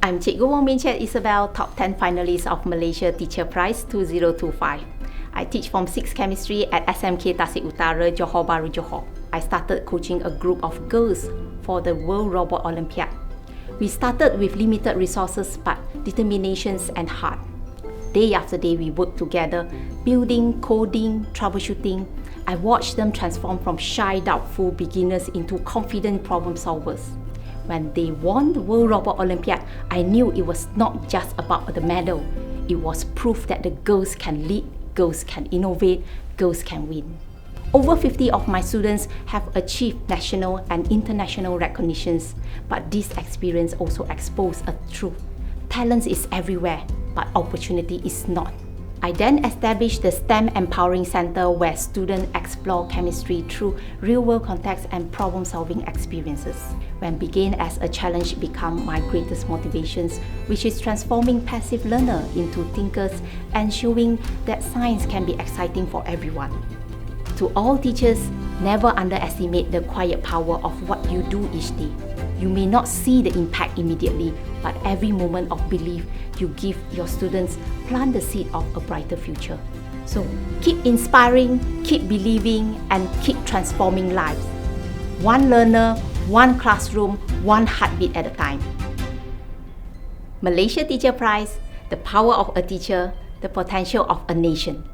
I'm Cikgu Isabelle, top 10 finalist of Malaysia Teacher Prize 2025. I teach Form 6 Chemistry at SMK Tasek Utara, Johor Bahru, Johor. I started coaching a group of girls for the World Robot Olympiad. We started with limited resources but determinations and heart. Day after day we worked together, building, coding, troubleshooting. I watched them transform from shy, doubtful beginners into confident problem solvers. When they won the World Robot Olympiad, I knew it was not just about the medal. It was proof that the girls can lead, girls can innovate, girls can win. Over 50 of my students have achieved national and international recognitions, but this experience also exposed a truth. Talent is everywhere, but opportunity is not. I then established the STEM Empowering Center where students explore chemistry through real-world context and problem-solving experiences. When began as a challenge become my greatest motivations, which is transforming passive learner into thinkers and showing that science can be exciting for everyone. To all teachers, never underestimate the quiet power of what you do each day. You may not see the impact immediately, but every moment of belief you give your students plant the seed of a brighter future. So keep inspiring, keep believing, and keep transforming lives. One learner, one classroom, one heartbeat at a time. Malaysia Teacher Prize, the power of a teacher, the potential of a nation.